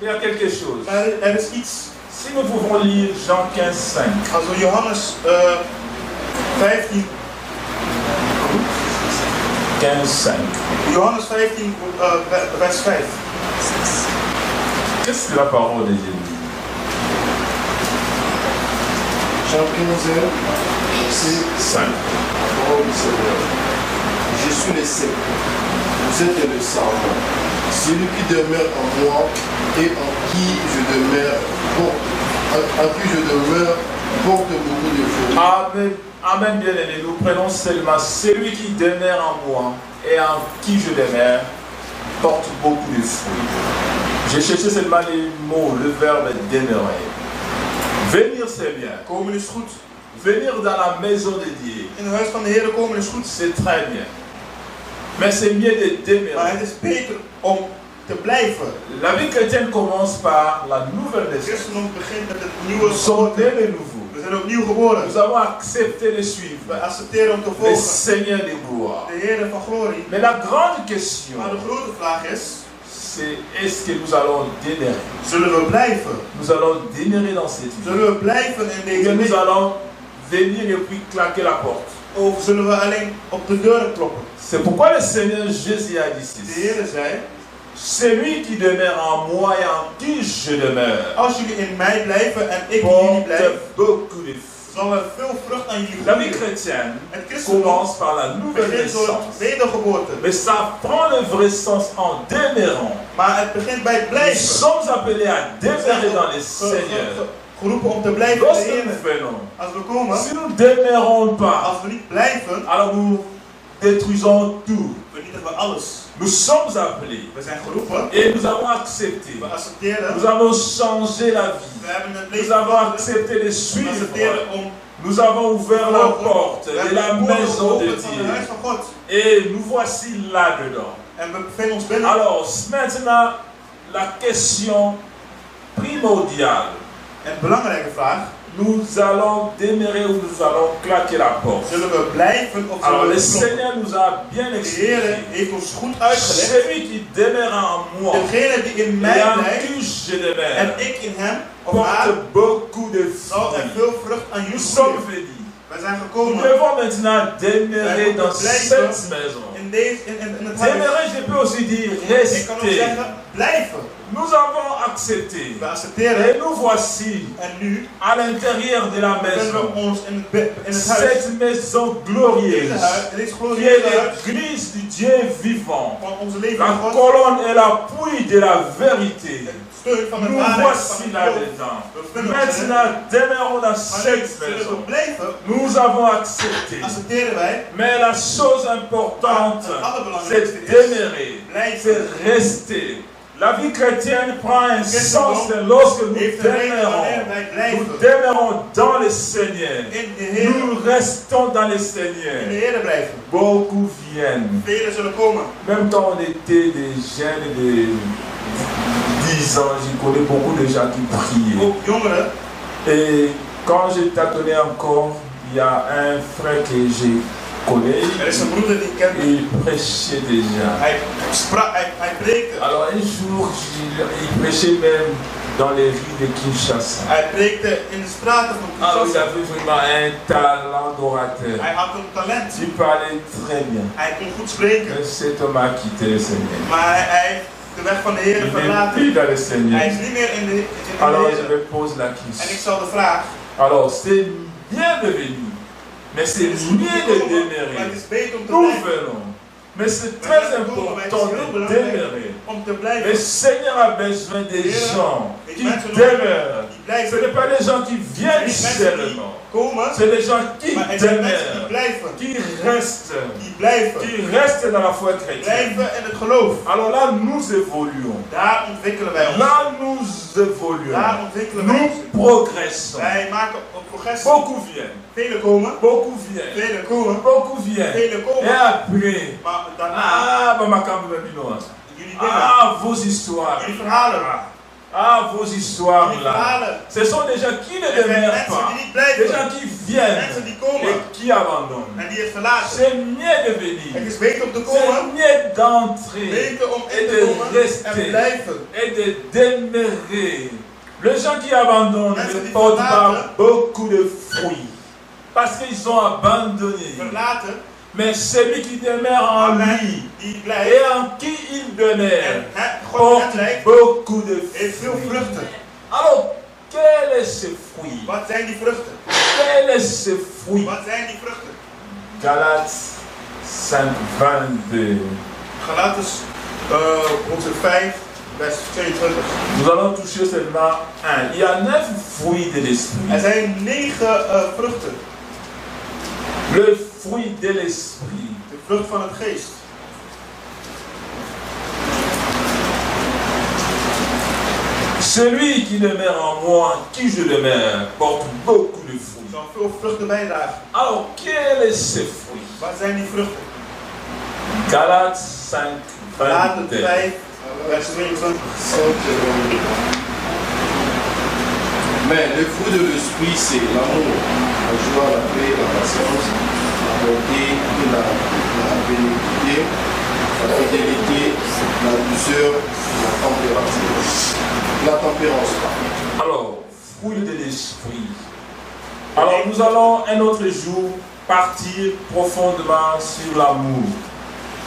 Il y a quelque chose. Maar er is iets. Si nous pouvons lire Jean 15:5. Als we Johannes 15, 15:5. Johannes 15 vers 5. Qu'est-ce que la parole de Dieu dit? Jean 15, verset 5. Parole du Seigneur. Je suis le sec, vous êtes le sarment. Celui qui demeure en moi et en qui je demeure porte beaucoup de fruits. Amen. Amen, bien-aimé. Nous prenons seulement celui qui demeure en moi et en qui je demeure porte beaucoup de fruits. J'ai cherché seulement les mots, le verbe demeurer. Venir, c'est bien. Komen is goed. Venir dans la maison de Dieu, In het huis van de Heer komen is goed. c'est très bien. Mais c'est mieux de Maar demeurer. het is beter om te blijven. La vie chrétienne commence par la nouvelle naissance. Christendom begint met het nieuwe Nous sommes nés geboorte. de nouveau. We zijn opnieuw geboren. Nous avons accepté de suivre We accepteren om te le volgen. Seigneur de gloire. De Heer van glorie. Mais la grande question, Maar de grote vraag is, c'est est-ce que nous allons demeurer? zullen we blijven? Nous allons demeurer dans cette vie. Zullen we blijven in Ou deze bien nous wereld? allons venir et puis claquer la porte. Of zullen we alleen op de deuren kloppen? C'est pourquoi le Seigneur Jésus a dit De ceci. Heer zei, Celui qui demeure en moi et en qui je demeure als jullie in mij blijven en ik in jullie porte blijf, beaucoup de fruits. zal er veel vrucht aan jullie La vie groeien. chrétienne Het christendom commence par la nouvelle begint door naissance. wedergeboorte. Mais ça prend le vrai sens en demeurant. Maar het begint bij het Nous blijven. sommes appelés à demeurer dans les Seigneurs. Geroepen om te blijven in de Lorsque nous Heer. venons, Als we komen, si nous ne demeurons pas, als we niet blijven, alors nous détruisons tout. vernietigen we alles. Nous sommes appelés We zijn geroepen, et nous avons accepté. we accepteren, Nous avons changé la vie. we hebben het Nous leven avons veranderd. accepté de We suivre. accepteren om Nous avons ouvert la porte we de hebben la de poorten maison de geopend van het huis Dieu. van God. Et nous voici là-dedans. En we bevinden ons binnen. Alors maintenant, la question primordiale. En belangrijke vraag, Nous allons demeurer ou nous allons claquer la porte. zullen we blijven of Alors zullen le we kloppen? Seigneur nous a bien De Heer expliqué. heeft ons goed uitgelegd. Celui qui demeure en moi Degene die in et mij en blijft qui je en demeure ik in hem of haar, porte beaucoup de zal er fruits. veel vrucht aan Nous jullie sommes groeien. venus. Wij zijn Nous gekomen devons maintenant demeurer dans cette maison. in het huis. Demeurer, je peux aussi dire Ik kan ook rester. zeggen, blijven. Nous avons accepté. We accepteren Et nous voici en nu à l'intérieur de la bevinden we maison. ons in het huis. Cette maison glorieuse Deze qui glorieuze est huis l'église du Dieu vivant. van onze leven La van God. colonne et l'appui de la vérité. Steun van het Nous waarheid voici van het geloof. là-dedans. We bevinden ons erin. Maintenant, demeurons dans Maar nu cette zullen we maison. blijven, Nous avons accepté. accepteren wij. Mais la chose importante, c'est demeurer, c'est rester. La vie chrétienne prend un sens lorsque nous Heeft een reden demeurons. wanneer wij Nous blijven. demeurons dans le Seigneur. In de Heer, Nous restons dans le in de Seigneur. Heer blijven. Beaucoup viennent. Velen zullen komen. Même quand on était des jeunes de 10 ans, j'ai connu beaucoup de gens qui priaient. Ook jongeren. Et quand je tâtonnais encore, il y a un frère que j'ai connu. Er is een broeder die ik ken. Il prêchait déjà. Hij preekte. Alors un jour, il prêchait même dans les rues de Kinshasa. Hij preekte in de straten van Alors il Kinshasa. avait vraiment un talent d'orateur. Hij had een talent. Il parlait très bien. Hij kon goed spreken. Mais cet homme a quitté le Seigneur. Maar hij heeft de weg van de Heer Il n'est verlaten. plus dans le Hij Seigneur. is niet meer in de Alors je Heer. me pose la En ik question. stel de vraag. Alors c'est bien de venir. Mais c'est Het is goed mieux te de komen, maar het demeurer. is beter om te Nous blijven. venons. Mais c'est très important de demeurer. Om te Le blijven. Seigneur a besoin des gens qui demeurent. Die Ce blijven. n'est pas des gens qui viennent Niet mensen die seulement. komen, C'est des gens qui maar het zijn mensen die demeurent, blijven. qui restent, Die blijven. qui restent dans la foi chrétienne. Blijven in het geloof. Alors là, nous évoluons. Daar ontwikkelen wij ons. Là, nous évoluons. Daar ontwikkelen wij Nous ons. progressons. Wij maken een progressie. Beaucoup viennent. Velen komen. Beaucoup viennent. Velen komen. Beaucoup viennent. Velen Et komen. après, Maar daarna, ah, bah, ma caméra, non. jullie dingen. Ah, vos histoires. Jullie verhalen. Ah, vos histoires Jullie là. verhalen. Ce sont des gens qui ne Er zijn demeurent mensen pas. die niet Des blijven. gens qui viennent Mensen die komen. et qui abandonnent. En die het verlaten. C'est mieux de Het venir. is beter om te C'est komen. mieux d'entrer Beter om in et te de komen. En rester blijven. et de demeurer. Les gens qui abandonnent Mensen ne die portent verlaten. pas beaucoup de fruits. Parce qu'ils ont abandonné. Verlaten. Mais celui qui demeure en lui Die et blijft. en qui il demeure En God porte lijkt. beaucoup de Heeft veel fruits. vruchten. Alors, quel est ce fruit? Wat zijn die vruchten? Quel est ce fruit? Wat zijn die vruchten? Galates 5:22. Galates hoofdstuk 5, vers 22. Nous allons toucher seulement un. Il y a 9 fruits de Er l'esprit. zijn 9 vruchten. Le fruit de l'esprit. De vrucht van het geest. Celui qui demeure en moi, qui je demeure, porte beaucoup de fruits. Zal veel vruchten bijdragen. Alors, quel est ce fruit? Wat zijn die vruchten? Galates 5, Galaten 22. 5, vers 22. Mais le fruit de l'esprit, c'est l'amour, la joie, la paix, la patience, la bonté, la bénédiction, la fidélité, la douceur, la température. La tempérance. Alors, fruit de l'esprit. Alors, nous allons un autre jour partir profondément sur l'amour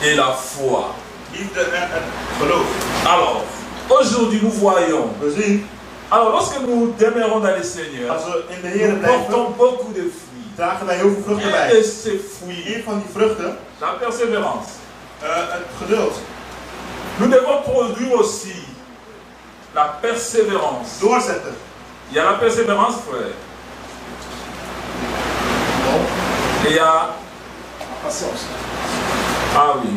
et la foi. Liefde en geloof. Alors, aujourd'hui, nous voyons We zien Alors, lorsque nous demeurons dans le Seigneur, Als we in de Heer nous blijven, portons beaucoup de fruits. dragen wij heel veel vruchten Et bij. de ces fruits, Een van die vruchten, la persévérance. het geduld. Nous devons produire aussi la persévérance. Doorzetten. Il y a la persévérance, frère. Et il y a... Patience. Ah oui.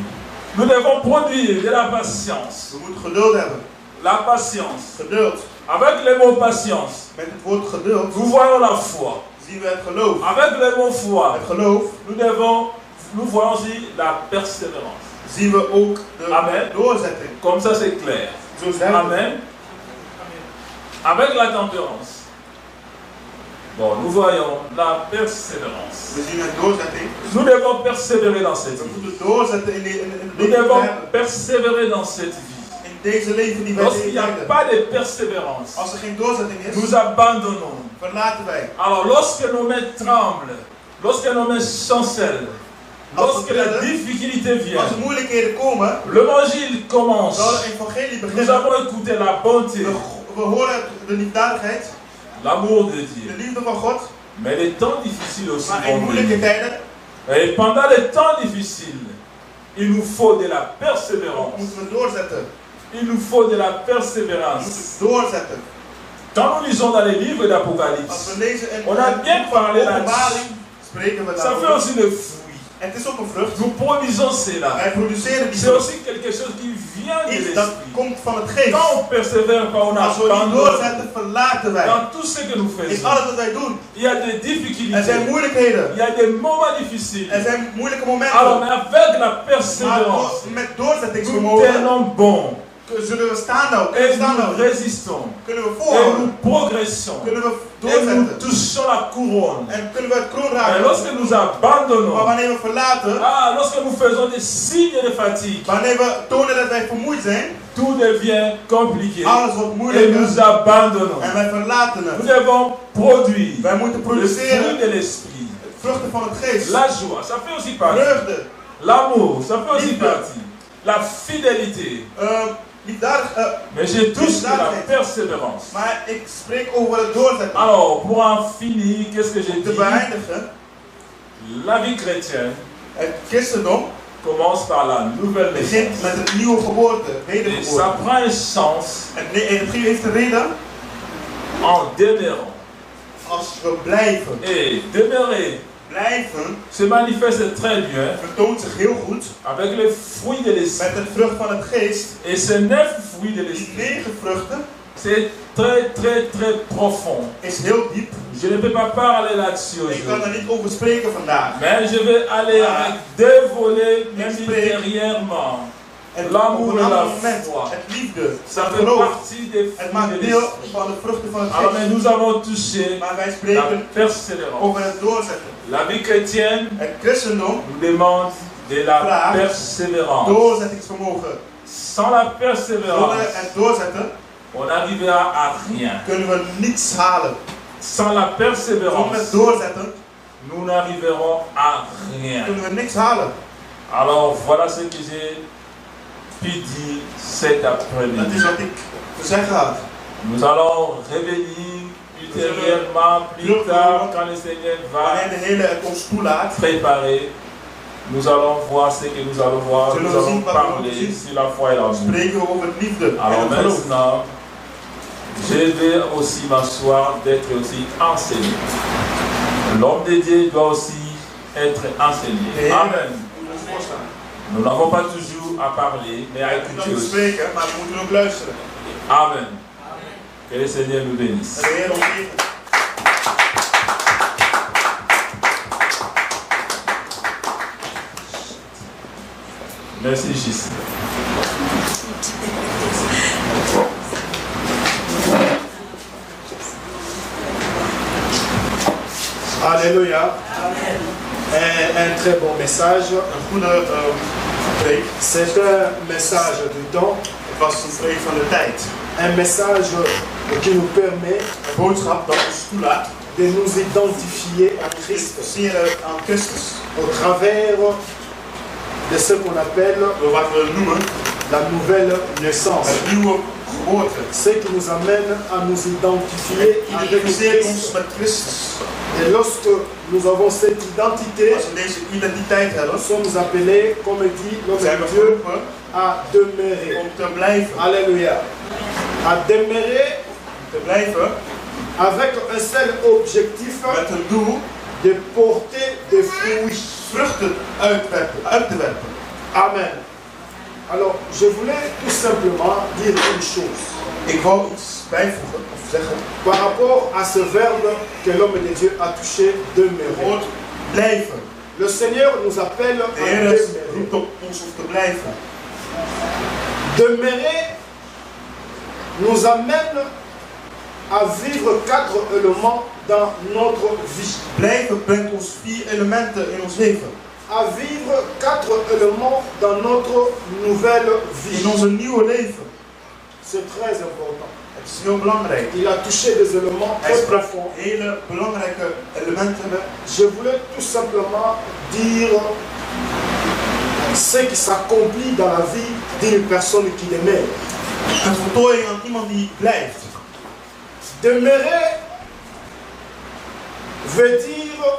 Nous devons produire de la patience. We moeten geduld hebben. La patience. Geduld. Avec le mot patience, Met het woord geduld nous voyons la foi. zien we het geloof. Avec le mot foi, Het geloof nous voyons aussi la persévérance. zien we ook de Amen. doorzetting. Comme ça, c'est clair. Zo is het. Amen. Avec la tempérance. Bon, nous voyons la persévérance. We zien een doorzetting. Nous devons persévérer dans cette We vie. moeten doorzetten in het Nous leven die we devons hebben. persévérer dans cette vie. In deze leven die wij Lorsqu'il n'y a leiden. pas de persévérance, Als er geen doorzetting is, nous abandonnons. verlaten wij. Alors, lorsque nos mains tremblent, lorsque nos mains chancellent, lorsque les difficultés Als er viennent, moeilijkheden komen, l'évangile commence. zal de evangelie Nous beginnen. avons écouté la bonté, We horen de liefdadigheid, l'amour de de Dieu. liefde van God. Mais les temps difficiles aussi Maar in vont moeilijke venir. tijden Et pendant les temps difficiles, il nous faut de la persévérance. moeten we doorzetten. Il nous faut de la We persévérance. moeten doorzetten. Quand nous lisons dans les livres Als d'Apocalypse, we lezen in on a bien parlé Openbaring, là-dessus. spreken we Ça fait daarover. aussi le fruit. Het is ook een vrucht. Nous produisons cela. Wij produceren die C'est vrucht. aussi quelque chose qui vient de Iets dat l'esprit. komt van het geest. Quand on persévère, quand on Als we die abandonne, doorzetten, verlaten wij. dans tout ce que nous In faisons, alles wat wij doen. il y a des Er zijn difficultés, moeilijkheden. il y a des moments difficiles. Er zijn moeilijke Alors, momenten. mais avec la Maar persévérance, met nous doorzettingsvermogen tenons bon zullen we staan houden. Kunnen et we staan nous houden. résistons Kunnen we et volhouden. nous progressons Kunnen we et nous doorzetten. touchons la couronne. En kunnen we het kroon Mais raken. lorsque nous Maar abandonnons, wanneer we verlaten, lorsque nous faisons des signes de fatigue, wanneer we tonen dat wij vermoeid zijn, tout devient compliqué alles wordt et moeilijker nous abandonnons. en wij verlaten Nous het. devons produire Wij moeten le fruit produceren de l'esprit, vruchten van het geest. la joie, ça fait aussi partie, Vreugde, l'amour, ça fait aussi Liefde. partie, la fidélité, liefdadig, mais j'ai touché la Liefdadigheid. persévérance. maar ik spreek over het doorzetten. Alors, pour en finir, qu'est-ce que j'ai Te dit? beëindigen, La vie chrétienne het christendom commence par la nouvelle begint naissance. met een nieuwe geboorte, Et ça wedergeboorte. prend un sens Het heeft een reden en demeurant. als we blijven. Et demeurer Blijven se manifeste très bien vertoont zich heel goed avec les fruits de l'esprit. met het vrucht van het geest. Et ces 9 fruits de Die l'esprit, 9 vruchten c'est très très très profond. is heel diep. Je ne peux pas parler là-dessus Ik kan er aujourd'hui. niet over spreken vandaag. Mais je vais aller avec deux volets, même Exprès. intérieurement. En L'amour op et een la ander moment, foi. het liefde, Ça het fait geloof, partie des het fruits maakt de deel l'esprit. van de vruchten van het Alors, mais geest. nous avons touché Maar wij la spreken persévérance. over het doorzetten. La vie chrétienne Het christendom, nous demande de la Vraag. persévérance. doorzettingsvermogen. Sans la Zonder persévérance, het doorzetten on n'arrivera à rien. kunnen we niets halen. Sans la Zonder persévérance, het doorzetten nous n'arriverons à rien. kunnen we niks halen. Alors voilà ce que j'ai pu dire cet Dat après-midi. is wat ik te zeggen had. Nous allons revenir ultérieurement, plus tard, quand le Seigneur Wanneer va de Heer het ons toelaat, préparer. Nous allons voir ce que nous allons voir. Zullen Nous we allons zien wat we parler moeten zien? sur la foi et l'amour. spreken we over liefde en Alors het geloof. maintenant, je vais aussi m'asseoir d'être aussi enseigné. L'homme de Dieu doit aussi être enseigné. De Heer Amen. moet ons voorstaan. Nous n'avons pas toujours à parler, mais à We écouter moeten aussi. spreken, maar we moeten ook luisteren. Amen. Que le Seigneur nous bénisse. En de Heer ons zegent. Merci, Gisèle. Alléluia. Un très bon message. Een goede preek. C'est un message du temps, Het was een preek van de tijd. un message qui nous permet Een boodschap dat ons toelaat de nous identifier à te Christ identificeren aan Christus. au travers de ce qu'on appelle Door wat we noemen la nouvelle naissance. het nieuwe geboorte. Ce qui nous amène à nous identifier avec Identificeert ons Christ. met Christus. Et lorsque nous avons cette identité, Als we deze identiteit hebben, nous sommes appelés, comme dit l'homme zijn we de Dieu, geroepen à demeurer. om te blijven. Alléluia. À demeurer Te blijven avec un seul objectif met een doel de porter des fruits. vruchten uit te werpen. Amen. Alors, je voulais tout simplement dire une chose Ik wou iets bijvoegen of zeggen. par rapport à ce verbe que l'homme de Dieu a touché, Het demeurer. woord blijven. Le Seigneur nous appelle De à Heer demeurer. roept op ons om te blijven. Demeurer nous amène à vivre 4 éléments dans notre vie. Blijven brengt ons 4 elementen in ons leven. À vivre 4 éléments dans notre nouvelle In vie. onze nieuwe leven. C'est très important. Het is heel belangrijk. Il a touché des éléments Hij très sprak profonds. hele belangrijke elementen. Je voulais tout simplement dire ce qui s'accomplit dans la vie d'une personne qui demeure. Een voltooiing aan iemand die blijft. Demeurer veut dire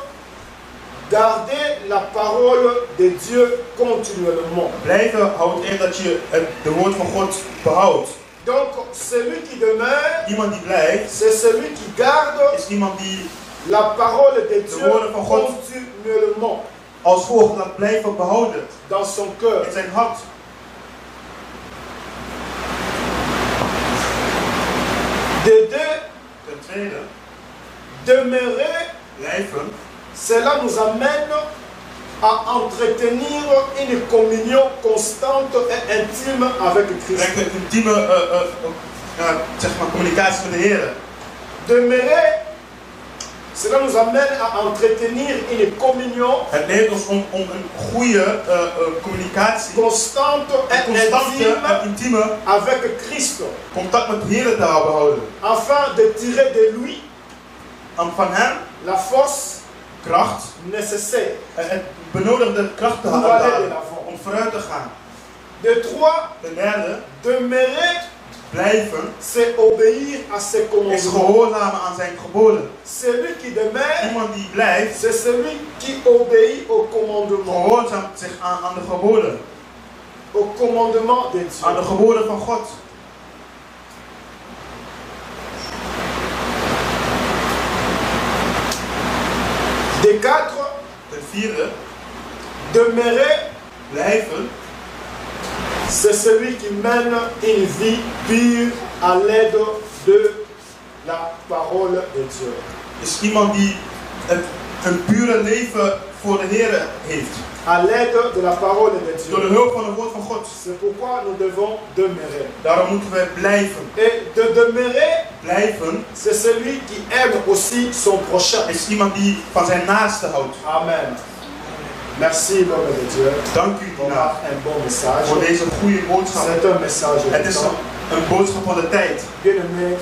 garder la parole de Dieu continuellement. Blijven houdt in dat je de woord van God behoudt. Donc, celui qui demeure, Iemand die blijft c'est celui qui garde is iemand die la parole de Dieu woorden van God continuellement als volgt laat blijven behouden dans son cœur. in zijn hart. De deux, Ten tweede, demeurer, blijven cela nous amène à entretenir une communion constante et intime avec Christ. brengt een intieme zeg maar, communicatie met de Heer. Demeurer, cela nous amène à entretenir une communion Het leert ons om een goede communicatie, constante een et constante intime intieme avec Christ, contact met de Heer te behouden. afin de tirer de lui Om van hem la force kracht, nécessaire het benodigde kracht te pour aller de halen l'avant. om vooruit te gaan. De trois, Ten derde, demeurer, blijven c'est obéir à ses is commandements. gehoorzamen aan zijn geboden. Celui qui demeure, Iemand die blijft, c'est celui qui obéit au commandement. gehoorzaamt zich aan de geboden. Au commandement de Aan de Dieu. geboden van God. De quatre, Ten vierde, demeurer, blijven c'est celui qui mène une vie pure à l'aide de la parole de Dieu. is iemand die een pure leven voor de Heer heeft. À l'aide de la parole de Door de Dieu. hulp van het woord van God. C'est pourquoi nous devons demeurer. Daarom moeten we blijven. Et de demeurer, Blijven c'est celui qui aime aussi son prochain. is iemand die van zijn naaste houdt. Amen. Merci l'homme de Dieu. Dank u Pour Tina, un bon message. voor deze goede boodschap. C'est un message Het is important. een boodschap van de tijd. Bien aimé,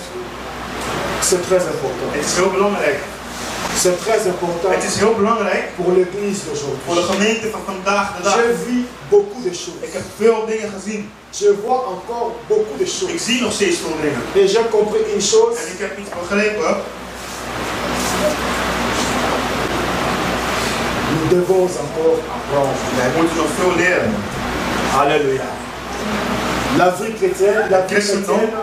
c'est très important. Het is heel belangrijk. C'est très important Het is heel belangrijk pour l'église voor de d'aujourd'hui. gemeente van vandaag de dag. Je vis beaucoup de choses. Ik heb veel dingen gezien. Je vois encore beaucoup de Ik choses. zie nog steeds veel dingen. Et j'ai compris une chose, En ik heb iets begrepen. nous devons encore apprendre. Wij moeten nog veel leren. Alléluia. La vie chrétienne, la vie Christendom chrétienne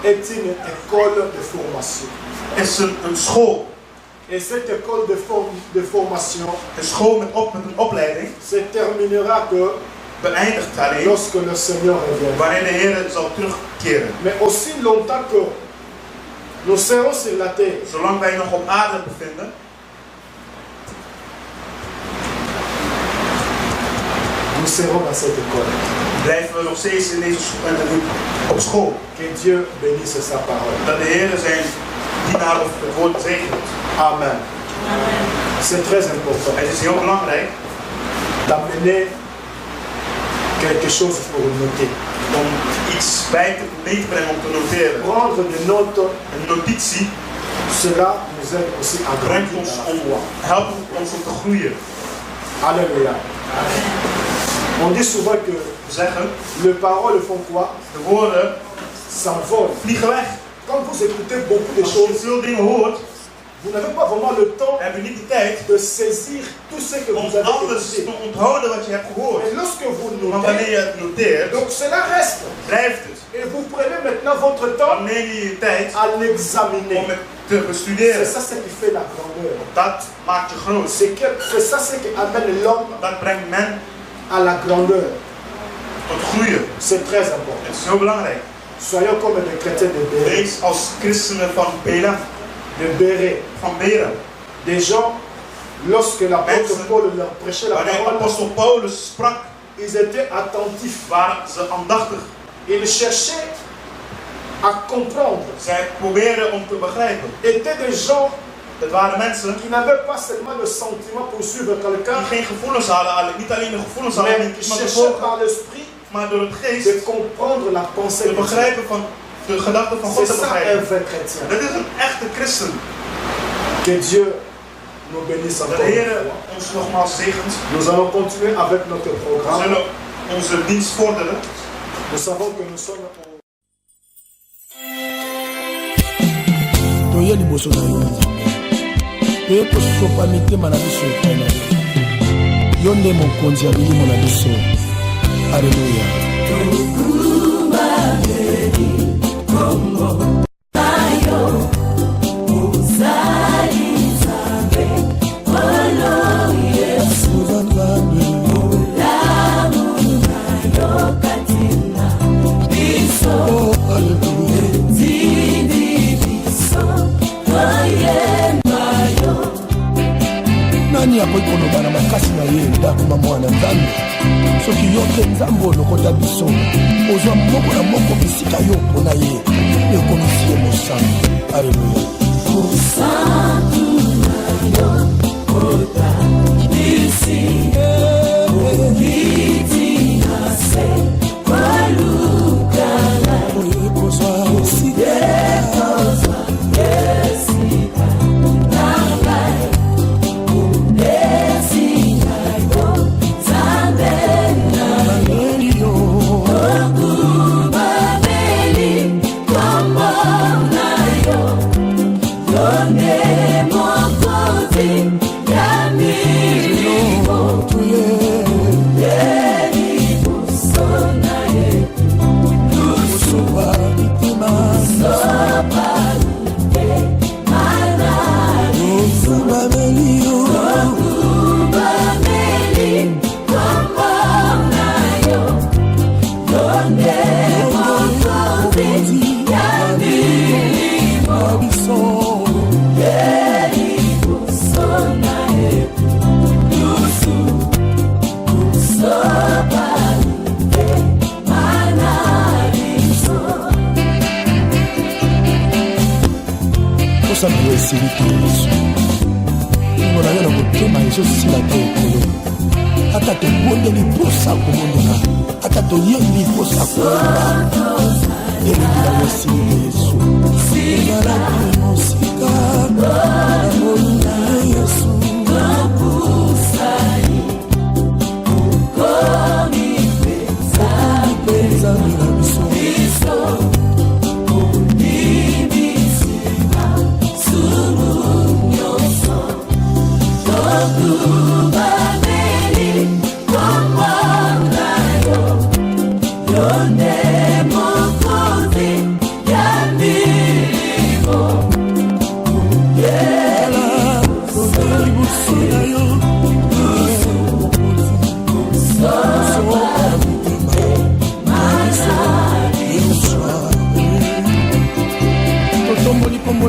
est une école de formation. is een school. Et cette école de formation Een school met een opleiding se terminera que beëindigt alleen lorsque le Seigneur reviendra. wanneer de Heer zal terugkeren. Mais aussi longtemps que nous serons sur la terre, Zolang wij nog op aarde bevinden, nous serons dans cette école. blijven we nog steeds in deze op school. Que Dieu bénisse sa parole. Dat de Heer zijn dienaar of het woord zegent. Amen. C'est très important Het is heel belangrijk d'amener quelque chose pour noter. om iets mee te brengen om te noteren. Prendre des notes, Een notitie cela nous aide aussi à brengt grandir ons dans la om, foi. helpt ons om te groeien. Alléluia. On dit souvent que les paroles font quoi? De woorden s'envolent. vliegen weg. Quand vous écoutez beaucoup de Als je choses, veel dingen hoort, vous n'avez pas vraiment le temps heb je niet de tijd de saisir tout ce que om vous avez alles écouté. te onthouden wat je hebt gehoord. Et lorsque vous Want wanneer notez, je het noteert, donc cela reste. blijft het. Et vous prenez maintenant votre temps Dan neem je je tijd à l'examiner. om het te bestuderen. C'est ça ce qui fait la grandeur. Dat maakt je groot. C'est ça ce qui amène l'homme Dat brengt men à la grandeur. tot groeien. C'est très important. Het is heel belangrijk. Soyons comme des chrétiens de Béret. Wees als christenen van Bela, De Béret. van Bera. Des gens, lorsque l'apôtre Paul leur prêchait la Wanneer parole, apostel Paulus sprak, ils étaient attentifs. waren ze aandachtig. Ils cherchaient à comprendre. Zij probeerden om te begrijpen. Étaient des gens Het waren mensen qui n'avaient pas seulement le sentiment pour suivre quelqu'un, die geen gevoelens hadden, niet alleen de gevoelens hadden om mais qui iemand te cherchaient volgen, par l'esprit maar door het geest de comprendre la pensée te de Dieu. begrijpen van de gedachten van God C'est te ça un begrijpen. vrai chrétien. Dat is een echte christen. Que Dieu nous bénisse De encore une Heer fois. ons nogmaals zegent. Nous allons continuer avec notre We programme. zullen onze dienst vorderen. Nous savons que nous sommes au... toye liboso na yo nzambe toye kosopa mitema na biso epai na yo yo nde mokonzi ya bilimo na biso. Alleluya. Nani akoki koloba na makasi na ye ndakoma mwana nzambe soki yo mpe nzambe olokota biso ozwa moko na moko bisika yo mpona ye ekomisi ye mosantu. Alleluya. kosala yo esili te yesu lingo na yo na motema ezosila te ekolo ata tobondeli mposa kobondela ata toyebi mposa koyeba elingi na yo esili te yesu ezalaki mosika na moni na yo yesu nzambe na biso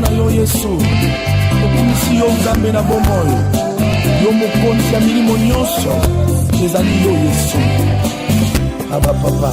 na yo yesu okumisi yo nzambe na bomoi yo mokonzi ya milimo nyonso ezali yo yesu aba papa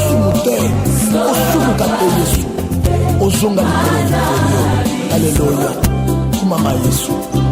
lisumu te osumuka te Yesu ozonga likolo. Alléluia. Kumama Yesu.